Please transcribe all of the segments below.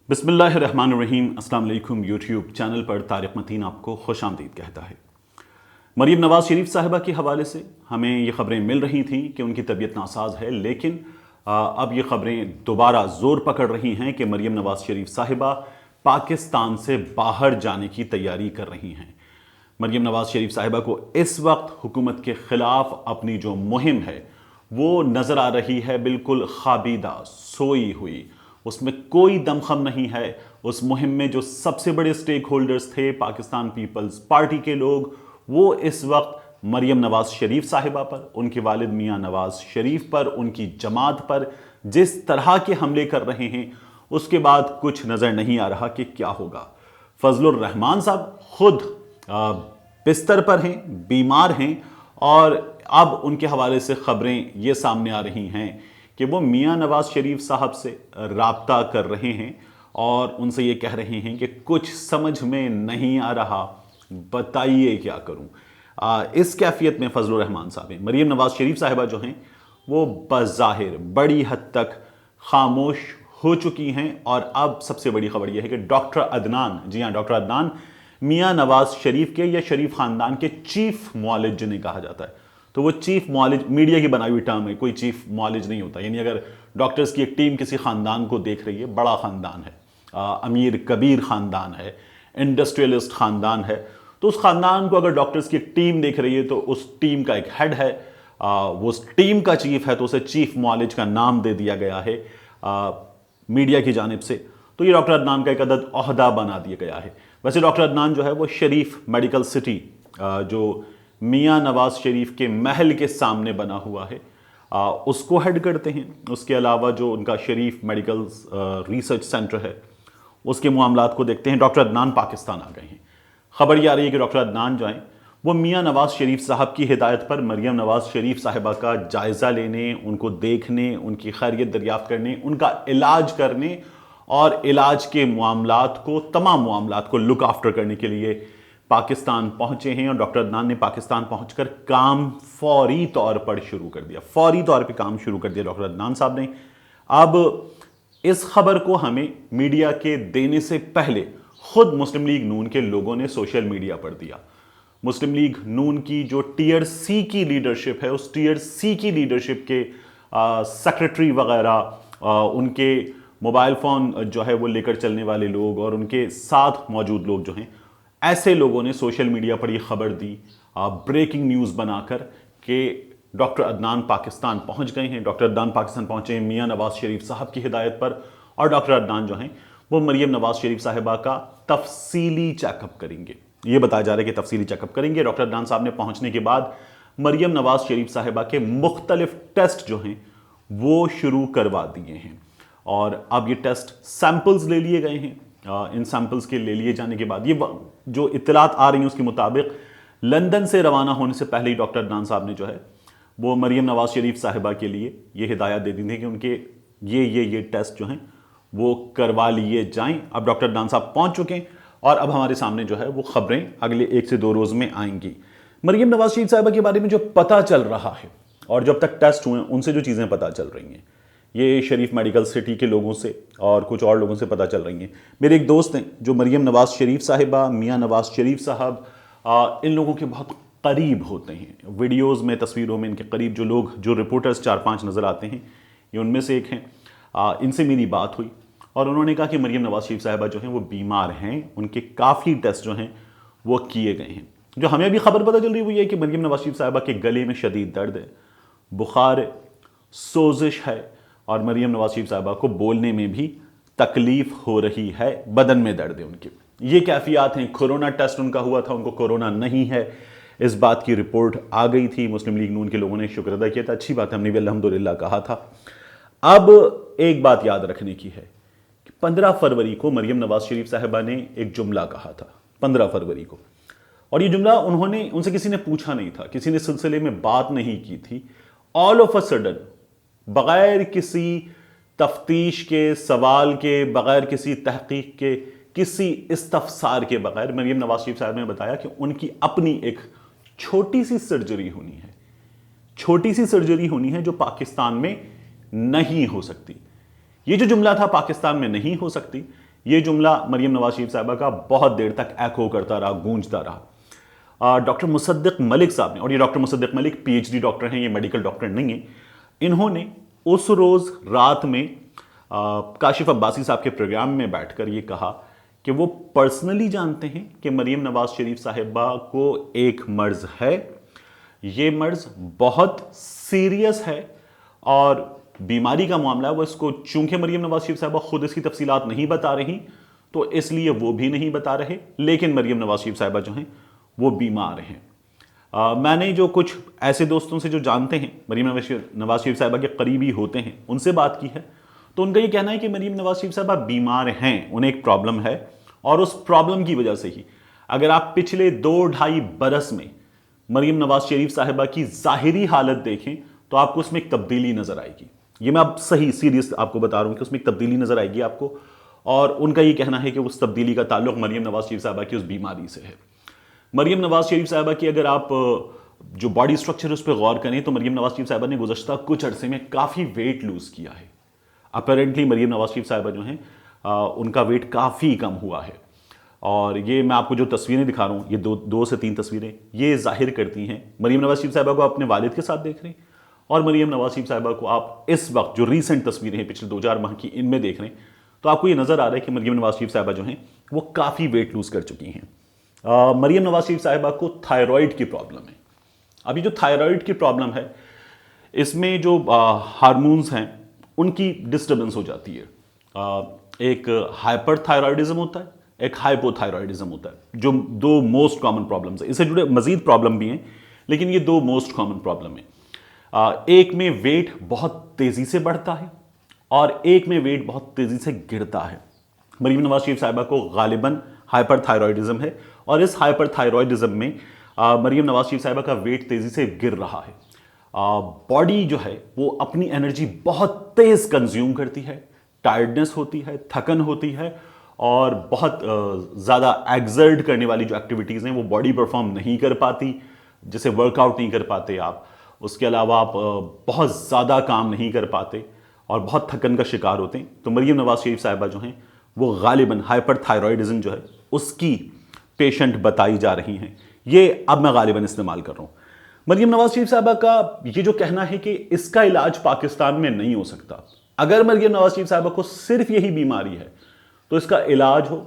बिस्मिल्लाहिर्रहमानिर्रहीम। अस्सलाम वालेकुम। यूट्यूब चैनल पर तारिक मतीन आपको खुशामदीद कहता है। मरीम नवाज शरीफ साहिबा के हवाले से हमें ये खबरें मिल रही थी कि उनकी तबीयत नासाज है, लेकिन अब ये खबरें दोबारा ज़ोर पकड़ रही हैं कि मरीम नवाज शरीफ साहिबा पाकिस्तान से बाहर जाने की तैयारी कर रही हैं। मरीम नवाज शरीफ साहिबा को इस वक्त हुकूमत के ख़िलाफ़ अपनी जो मुहिम है वो नज़र आ रही है बिल्कुल खाबीदा, सोई हुई। उसमें कोई दमखम नहीं है। उस मुहिम में जो सबसे बड़े स्टेक होल्डर्स थे पाकिस्तान पीपल्स पार्टी के लोग, वो इस वक्त मरीम नवाज शरीफ साहिबा पर, उनके वालिद मियां नवाज शरीफ पर, उनकी जमात पर जिस तरह के हमले कर रहे हैं, उसके बाद कुछ नज़र नहीं आ रहा कि क्या होगा। फजलुर रहमान साहब खुद बिस्तर पर हैं, बीमार हैं, और अब उनके हवाले से खबरें ये सामने आ रही हैं कि वो मियां नवाज शरीफ साहब से राब्ता कर रहे हैं और उनसे ये कह रहे हैं कि कुछ समझ में नहीं आ रहा, बताइए क्या करूं। इस कैफियत में फजलुर रहमान साहब हैं। मरीम नवाज शरीफ साहिबा जो हैं वो बज़ाहिर बड़ी हद तक खामोश हो चुकी हैं, और अब सबसे बड़ी खबर यह है कि डॉक्टर अदनान, जी हाँ डॉक्टर अदनान, मियां नवाज शरीफ के या शरीफ खानदान के चीफ मुआलिज जिन्हें कहा जाता है, तो वो चीफ मुआलिज मीडिया की बनाई हुई टर्म है, कोई चीफ मुआलिज नहीं होता। यानी अगर डॉक्टर्स की एक टीम किसी खानदान को देख रही है, बड़ा खानदान है, अमीर कबीर खानदान है, इंडस्ट्रियलिस्ट खानदान है, तो उस खानदान को अगर डॉक्टर्स की एक टीम देख रही है तो उस टीम का एक हेड है, वो उस टीम का चीफ है, तो उसे चीफ मुआलिज का नाम दे दिया गया है मीडिया की जानिब से। तो ये डॉक्टर अदनान का एक अदद ओहदा बना दिया गया है। वैसे डॉक्टर अदनान जो है वो शरीफ मेडिकल सिटी, जो मियां नवाज शरीफ के महल के सामने बना हुआ है, उसको हेड करते हैं। उसके अलावा जो उनका शरीफ मेडिकल रिसर्च सेंटर है, उसके मामलात को देखते हैं। डॉक्टर अदनान पाकिस्तान आ गए हैं। खबर ये आ रही है कि डॉक्टर अदनान जो हैं वो मियां नवाज शरीफ साहब की हिदायत पर मरीम नवाज शरीफ साहिबा का जायज़ा लेने, उनको देखने, उनकी खैरियत दरियाफ्त करने, उनका इलाज करने और इलाज के मामलात को, तमाम मामलात को लुक आफ्टर करने के लिए पाकिस्तान पहुंचे हैं। और डॉक्टर अदनान ने पाकिस्तान पहुंचकर काम फौरी तौर पर शुरू कर दिया, फौरी तौर पे काम शुरू कर दिया डॉक्टर अदनान साहब ने। अब इस खबर को हमें मीडिया के देने से पहले खुद मुस्लिम लीग नून के लोगों ने सोशल मीडिया पर दिया। मुस्लिम लीग नून की जो टीयर सी की लीडरशिप है, उस टीयर सी की लीडरशिप के सेक्रेटरी वगैरह, उनके मोबाइल फ़ोन जो है वो लेकर चलने वाले लोग और उनके साथ मौजूद लोग जो हैं, ऐसे लोगों ने सोशल मीडिया पर यह खबर दी ब्रेकिंग न्यूज़ बनाकर कि डॉक्टर अदनान पाकिस्तान पहुंच गए हैं। डॉक्टर अदनान पाकिस्तान पहुंचे हैं मियां नवाज शरीफ साहब की हिदायत पर, और डॉक्टर अदनान जो हैं वो मरीम नवाज शरीफ साहिबा का तफसीली चेकअप करेंगे। ये बताया जा रहा है कि तफसीली चेकअप करेंगे। डॉक्टर अदनान साहब ने पहुंचने के बाद मरीम नवाज शरीफ साहिबा के मुख्तलिफ टेस्ट जो हैं वो शुरू करवा दिए हैं, और अब ये टेस्ट सैंपल्स ले लिए गए हैं। इन सैंपल्स के ले लिए जाने के बाद ये जो इत्तलात आ रही हैं उसके मुताबिक लंदन से रवाना होने से पहले ही डॉक्टर अदनान साहब ने जो है वो मरीम नवाज शरीफ साहिबा के लिए ये हिदायत दे दी थी कि उनके ये टेस्ट जो हैं वो करवा लिए जाएं। अब डॉक्टर अदनान साहब पहुंच चुके हैं और अब हमारे सामने जो है वो खबरें अगले 1 से 2 रोज़ में आएंगी। मरीम नवाज शरीफ साहिबा के बारे में जो पता चल रहा है और जो अब तक टेस्ट हुए हैं उनसे जो चीज़ें पता चल रही हैं, ये शरीफ मेडिकल सिटी के लोगों से और कुछ और लोगों से पता चल रही हैं। मेरे एक दोस्त हैं जो मरीम नवाज शरीफ साहिबा, मियां नवाज शरीफ साहब, इन लोगों के बहुत करीब होते हैं। वीडियोस में, तस्वीरों में इनके करीब जो लोग, जो रिपोर्टर्स 4-5 नज़र आते हैं, ये उनमें से एक हैं। इनसे मेरी बात हुई और उन्होंने कहा कि मरीम नवाज शरीफ साहिबा जो हैं वो बीमार हैं, उनके काफ़ी टेस्ट जो हैं वो किए गए हैं। जो हमें अभी खबर पता चल रही हुई है कि मरीम नवाज शरीफ साहिबा के गले में शदीद दर्द है, बुखार है, सोजिश है, और मरीम नवाज शरीफ साहिबा को बोलने में भी तकलीफ हो रही है, बदन में दर्द है उनके। ये कैफियत हैं। कोरोना टेस्ट उनका हुआ था, उनको कोरोना नहीं है, इस बात की रिपोर्ट आ गई थी। मुस्लिम लीग नून के लोगों ने शुक्र अदा किया था, अच्छी बात है, हमने भी अल्हम्दुलिल्लाह कहा था। अब एक बात याद रखने की है कि 15 फरवरी को मरीम नवाज शरीफ साहिबा ने एक जुमला कहा था, 15 फरवरी को, और ये जुमला उनसे किसी ने पूछा नहीं था, किसी ने सिलसिले में बात नहीं की थी। ऑल ऑफ अ सडन, बग़ैर किसी तफ्तीश के, सवाल के, बग़ैर किसी तहकीक के, किसी इस्तफसार के बग़ैर मरीम नवाज शरीफ साहब ने बताया कि उनकी अपनी एक छोटी सी सर्जरी होनी है, छोटी सी सर्जरी होनी है जो पाकिस्तान में नहीं हो सकती। ये जो जुमला था पाकिस्तान में नहीं हो सकती, ये जुमला मरीम नवाज शरीफ साहिबा का बहुत देर तक एको करता रहा, गूंजता रहा। डॉक्टर मुसद्दिक मलिक साहब ने, और ये doctor Mossadegh Malik PhD doctor हैं, ये मेडिकल डॉक्टर नहीं है, इन्होंने उस रोज़ रात में काशिफ अब्बासी साहब के प्रोग्राम में बैठकर ये कहा कि वो पर्सनली जानते हैं कि मरीम नवाज शरीफ साहिबा को एक मर्ज है, ये मर्ज बहुत सीरियस है और बीमारी का मामला है वो इसको, चूंकि मरीम नवाज शरीफ साहिबा खुद इसकी तफसीलात नहीं बता रही तो इसलिए वो भी नहीं बता रहे, लेकिन मरीम नवाज शरीफ साहिबा जो हैं वो बीमार हैं। मैंने जो कुछ ऐसे दोस्तों से जो जानते हैं मरीम नवाज शरीफ साहिबा के करीबी होते हैं उनसे बात की है, तो उनका ये कहना है कि मरीम नवाज शरीफ साहिबा बीमार हैं, उन्हें एक प्रॉब्लम है और उस प्रॉब्लम की वजह से ही अगर आप पिछले 2-2.5 बरस में मरीम नवाज शरीफ साहिबा की ज़ाहिरी हालत देखें तो आपको उसमें एक तब्दीली नज़र आएगी। ये मैं अब सही सीरियस आपको बता रहा हूँ कि उसमें एक तब्दीली नज़र आएगी आपको, और उनका ये कहना है कि उस तब्दीली का ताल्लुक मरीम नवाज शरीफ साहिबा की उस बीमारी से है। मरीम नवाज शरीफ साहिबा की अगर आप जो बॉडी स्ट्रक्चर उस पर गौर करें तो मरीम नवाज शरीफ साहिबा ने गुज़श्ता कुछ अरसे में काफ़ी वेट लूज़ किया है। अपेरेंटली मरीम नवाज शरीफ साहिबा जो हैं उनका वेट काफ़ी कम हुआ है, और ये मैं आपको जो तस्वीरें दिखा रहा हूँ, ये दो से 3 तस्वीरें ये जाहिर करती हैं मरीम नवाज शरीफ साहिबा को अपने वालिद के साथ देख रहे हैं, और मरीम नवाज शरीफ साहिबा को आप इस वक्त जो रीसेंट तस्वीरें हैं पिछले 2-4 माह की, इनमें देख रहे हैं तो आपको ये नज़र आ रहा है कि मरीम नवाज शरीफ साहिबा जो हैं वो काफ़ी वेट लूज़ कर चुकी हैं। मरीम नवाज शरीफ साहिबा को थायराइड की प्रॉब्लम है। अभी जो थायराइड की प्रॉब्लम है इसमें जो हार्मोन्स हैं उनकी डिस्टर्बेंस हो जाती है। एक हाइपर थायराइडिज्म होता है, एक हाइपोथायराइडिज्म होता है, जो 2 मोस्ट कॉमन प्रॉब्लम्स है। इससे जुड़े मजीद प्रॉब्लम भी हैं लेकिन ये 2 मोस्ट कॉमन प्रॉब्लम है। एक में वेट बहुत तेज़ी से बढ़ता है और एक में वेट बहुत तेज़ी से गिरता है। मरीम नवाज शरीफ साहिबा को गालिबन हाइपर थायराइडिज्म है, और इस हाइपर थायराइडिज्म में मरीम नवाज शरीफ साहिबा का वेट तेज़ी से गिर रहा है। बॉडी जो है वो अपनी एनर्जी बहुत तेज़ कंज्यूम करती है, टायर्डनेस होती है, थकन होती है, और बहुत ज़्यादा एक्सर्ट करने वाली जो एक्टिविटीज़ हैं वो बॉडी परफॉर्म नहीं कर पाती, जैसे वर्कआउट नहीं कर पाते आप, उसके अलावा आप बहुत ज़्यादा काम नहीं कर पाते और बहुत थकन का शिकार होते हैं। तो मरीम नवाज शरीफ साहिबा जो हैं वो गालिबन हाइपर थायराइडिज्म जो है उसकी पेशेंट बताई जा रही हैं। ये अब मैं गालिबन इस्तेमाल कर रहा हूँ। मरीम नवाज शरीफ साहिबा का ये जो कहना है कि इसका इलाज पाकिस्तान में नहीं हो सकता, अगर मरीम नवाज शरीफ साहिबा को सिर्फ यही बीमारी है तो इसका इलाज हो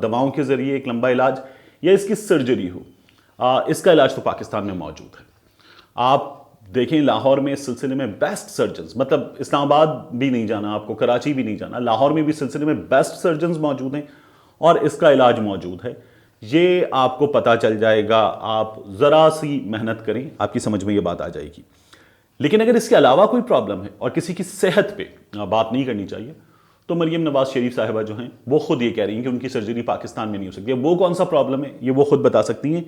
दवाओं के ज़रिए एक लंबा इलाज, या इसकी सर्जरी हो, इसका इलाज तो पाकिस्तान में मौजूद है। आप देखें लाहौर में इस सिलसिले में बेस्ट सर्जन्स, मतलब इस्लामाबाद भी नहीं जाना आपको, कराची भी नहीं जाना, लाहौर में भी सिलसिले में बेस्ट सर्जन्स मौजूद हैं और इसका इलाज मौजूद है। ये आपको पता चल जाएगा, आप ज़रा सी मेहनत करें आपकी समझ में ये बात आ जाएगी। लेकिन अगर इसके अलावा कोई प्रॉब्लम है और किसी की सेहत पे बात नहीं करनी चाहिए तो मरीम नवाज शरीफ साहिबा जो हैं वो खुद ये कह रही हैं कि उनकी सर्जरी पाकिस्तान में नहीं हो सकती। वो कौन सा प्रॉब्लम है ये वो खुद बता सकती हैं,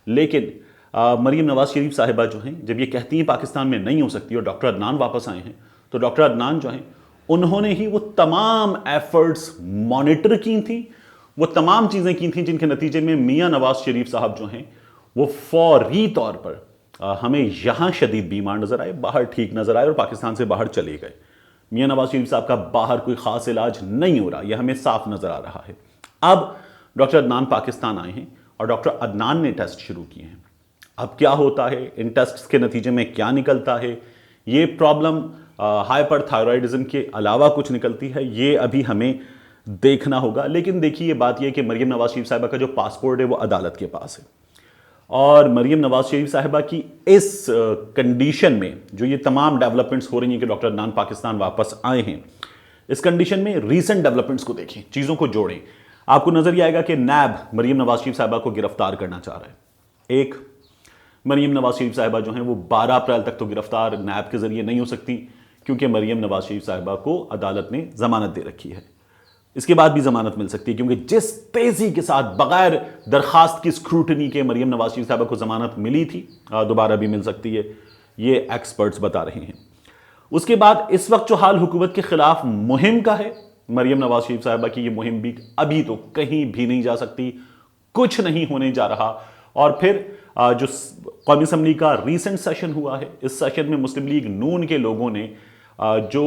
लेकिन मरीम नवाज शरीफ साहिबा जो हैं जब ये कहती हैं पाकिस्तान में नहीं हो सकती और डॉक्टर अदनान वापस आए हैं तो डॉक्टर अदनान जो हैं उन्होंने ही वो तमाम एफर्ट्स मॉनिटर की थी, वो तमाम चीज़ें की थी जिनके नतीजे में मियाँ नवाज शरीफ साहब जो हैं वो फौरी तौर पर हमें यहाँ शदीद बीमार नज़र आए, बाहर ठीक नज़र आए और पाकिस्तान से बाहर चले गए। मियाँ नवाज शरीफ साहब का बाहर कोई ख़ास इलाज नहीं हो रहा, यह हमें साफ नज़र आ रहा है। अब डॉक्टर अदनान पाकिस्तान आए हैं और डॉक्टर अदनान ने टेस्ट शुरू किए हैं। अब क्या होता है, इन टेस्ट्स के नतीजे में क्या निकलता है, ये प्रॉब्लम हाइपर थायराइडिज्म के अलावा कुछ निकलती है, ये अभी हमें देखना होगा। लेकिन देखिए ये बात यह कि मरीम नवाज शरीफ साहिबा का जो पासपोर्ट है वो अदालत के पास है, और मरीम नवाज शरीफ साहिबा की इस कंडीशन में जो ये तमाम डेवलपमेंट्स हो रही हैं कि डॉक्टर अदनान पाकिस्तान वापस आए हैं, इस कंडीशन में रीसेंट डेवलपमेंट्स को देखें, चीज़ों को जोड़ें, आपको नज़र ये आएगा कि नैब मरीम नवाज शरीफ साहिबा को गिरफ्तार करना चाह रहा है। एक, मरीम नवाज शरीफ साहिबा जो हैं वो 12 अप्रैल तक तो गिरफ्तार नैब के ज़रिए नहीं हो सकती क्योंकि मरीम नवाज शरीफ साहिबा को अदालत ने ज़मानत दे रखी है। इसके बाद भी ज़मानत मिल सकती है क्योंकि जिस तेज़ी के साथ बगैर दरखास्त की स्क्रूटनी के मरीम नवाज शरीफ साहिबा को ज़मानत मिली थी, दोबारा भी मिल सकती है, ये एक्सपर्ट्स बता रहे हैं। उसके बाद इस वक्त जो हाल हुकूमत के खिलाफ मुहिम का है, मरीम नवाज शरीफ साहिबा की ये मुहिम भी अभी तो कहीं भी नहीं जा सकती, कुछ नहीं होने जा रहा। और फिर जो कौमी असम्बली का रीसेंट सेशन हुआ है, इस सेशन में मुस्लिम लीग नून के लोगों ने जो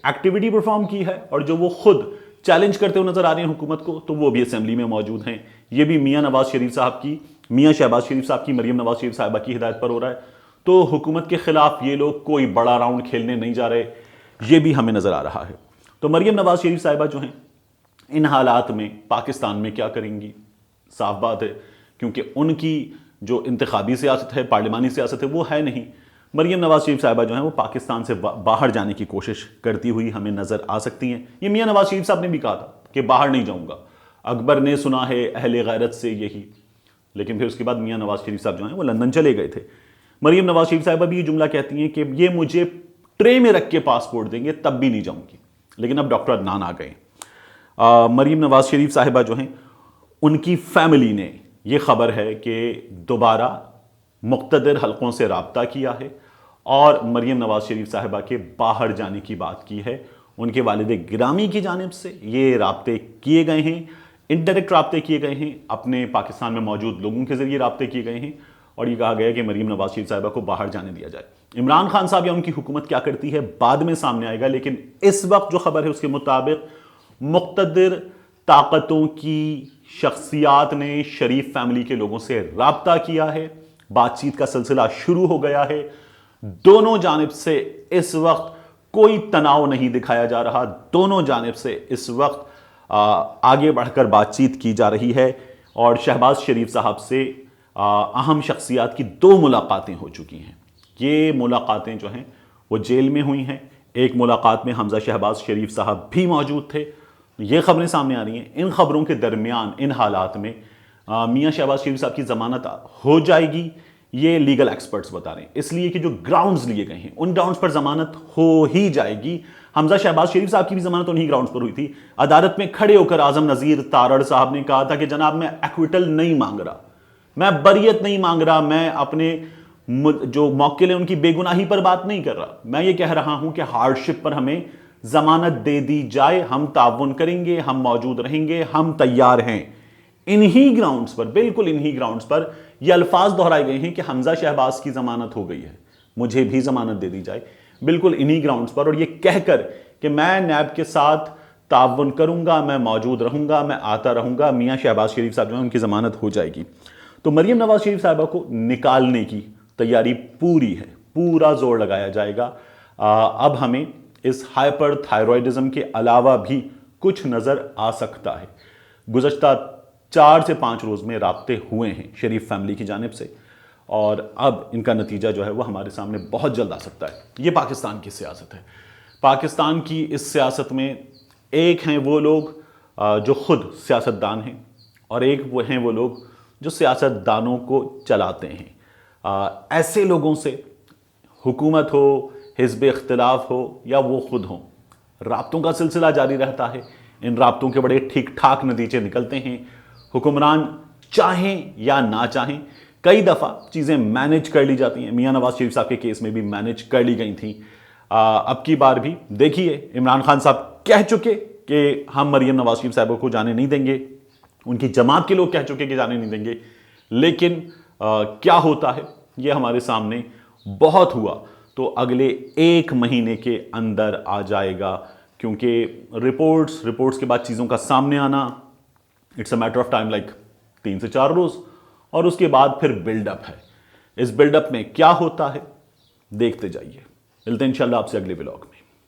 एक्टिविटी परफॉर्म की है और जो वो खुद चैलेंज करते हुए नजर आ रहे हैं हुकूमत को, तो वो भी असेंबली में मौजूद हैं। ये भी मियां शहबाज शरीफ साहब की मरीम नवाज शरीफ साहिबा की हिदायत पर हो रहा है। तो हुकूमत के खिलाफ ये लोग कोई बड़ा राउंड खेलने नहीं जा रहे, ये भी हमें नजर आ रहा है। तो मरीम नवाज शरीफ साहिबा जो हैं इन हालात में पाकिस्तान में क्या करेंगी, साफ बात है, क्योंकि उनकी जो इंतखाबी सियासत है, पार्लिमानी सियासत है, वो है नहीं। मरीम नवाज शरीफ साहिबा जो हैं वो पाकिस्तान से बाहर जाने की कोशिश करती हुई हमें नजर आ सकती हैं। ये मियां नवाज शरीफ साहब ने भी कहा था कि बाहर नहीं जाऊंगा, अकबर ने सुना है अहले गैरत से यही, लेकिन फिर उसके बाद मियां नवाज शरीफ साहब जो हैं वो लंदन चले गए थे। मरीम नवाज शरीफ साहिबा भी ये जुमला कहती हैं कि ये मुझे ट्रे में रख के पासपोर्ट देंगे तब भी नहीं जाऊंगी, लेकिन अब डॉक्टर अदनान आ गए। मरीम नवाज शरीफ साहिबा जो हैं उनकी फैमिली ने, ये खबर है कि दोबारा मुक़्तदर हलकों से रब्ता किया है और मरीम नवाज शरीफ साहिबा के बाहर जाने की बात की है। उनके वालिद गिरामी की जानिब से ये राब्ते किए गए हैं, इनडायरेक्ट राब्ते किए गए हैं, अपने पाकिस्तान में मौजूद लोगों के जरिए राब्ते किए गए हैं और ये कहा गया कि मरीम नवाज शरीफ साहिबा को बाहर जाने दिया जाए। इमरान खान साहब या उनकी हुकूमत क्या करती है बाद में सामने आएगा, लेकिन इस वक्त जो खबर है उसके मुताबिक मुक़्तदर ताकतों की शख्सियात ने शरीफ फैमिली के लोगों से राब्ता किया है, बातचीत का सिलसिला शुरू हो गया है। दोनों जानिब से इस वक्त कोई तनाव नहीं दिखाया जा रहा, दोनों जानिब से इस वक्त आगे बढ़कर बातचीत की जा रही है और शहबाज शरीफ साहब से अहम शख्सियात की 2 मुलाकातें हो चुकी हैं। ये मुलाकातें जो हैं वो जेल में हुई हैं। एक मुलाकात में हमजा शहबाज शरीफ साहब भी मौजूद थे। ये खबरें सामने आ रही हैं। इन खबरों के दरमियान, इन हालात में मियां शहबाज शरीफ साहब की ज़मानत हो जाएगी, ये लीगल एक्सपर्ट्स बता रहे हैं, इसलिए कि जो ग्राउंड्स लिए गए हैं उन ग्राउंड्स पर ज़मानत हो ही जाएगी। हमजा शहबाज शरीफ साहब की भी ज़मानत उन्हीं ग्राउंड्स पर हुई थी। अदालत में खड़े होकर आज़म नज़ीर तारड़ साहब ने कहा था कि जनाब मैं एक्विटल नहीं मांग रहा, मैं बरियत नहीं मांग रहा, मैं अपने जो मौके हैं उनकी बेगुनाही पर बात नहीं कर रहा, मैं ये कह रहा हूं कि हार्डशिप पर हमें जमानत दे दी जाए, हम ताउन करेंगे, हम मौजूद रहेंगे, हम तैयार हैं। इन्हीं ग्राउंड्स पर, बिल्कुल इन्हीं ग्राउंड्स पर ये अल्फाज दोहराए गए हैं कि हमजा शहबाज की जमानत हो गई है, मुझे भी जमानत दे दी जाए, बिल्कुल इन्हीं ग्राउंड्स पर। और ये कहकर कि मैं नैब के साथ ताउन करूंगा, मैं मौजूद रहूंगा, मैं आता रहूंगा, मियां शहबाज शरीफ साहब जो है उनकी जमानत हो जाएगी। तो मरीम नवाज शरीफ साहिबा को निकालने की तैयारी पूरी है, पूरा जोर लगाया जाएगा। अब हमें इस हाइपर थायरॉयडिज्म के अलावा भी कुछ नजर आ सकता है। गुज़श्ता 4 से 5 रोज में राब्ते हुए हैं शरीफ फैमिली की जानिब से और अब इनका नतीजा जो है वो हमारे सामने बहुत जल्द आ सकता है। ये पाकिस्तान की सियासत है। पाकिस्तान की इस सियासत में एक हैं वो लोग जो खुद सियासतदान हैं और एक वो हैं वो लोग जो सियासतदानों को चलाते हैं। ऐसे लोगों से हुकूमत हो, हिज़्ब इख्तिलाफ हो या वो खुद हों, राब्तों का सिलसिला जारी रहता है। इन राब्तों के बड़े ठीक ठाक नतीजे निकलते हैं। हुक्मरान चाहें या ना चाहें, कई दफ़ा चीज़ें मैनेज कर ली जाती हैं। मियां नवाज शरीफ साहब के केस में भी मैनेज कर ली गई थी। अब की बार भी देखिए, इमरान खान साहब कह चुके कि हम मरीम नवाज शरीफ साहब को जाने नहीं देंगे, उनकी जमात के लोग कह चुके कि जाने नहीं देंगे, लेकिन क्या होता है ये हमारे सामने बहुत हुआ तो अगले 1 महीने के अंदर आ जाएगा, क्योंकि रिपोर्ट्स के बाद चीज़ों का सामने आना it's a matter of time, like 3 से 4 रोज, और उसके बाद फिर बिल्डअप है। इस बिल्डअप में क्या होता है देखते जाइए। मिलते हैं इंशाल्लाह आपसे अगले व्लॉग में।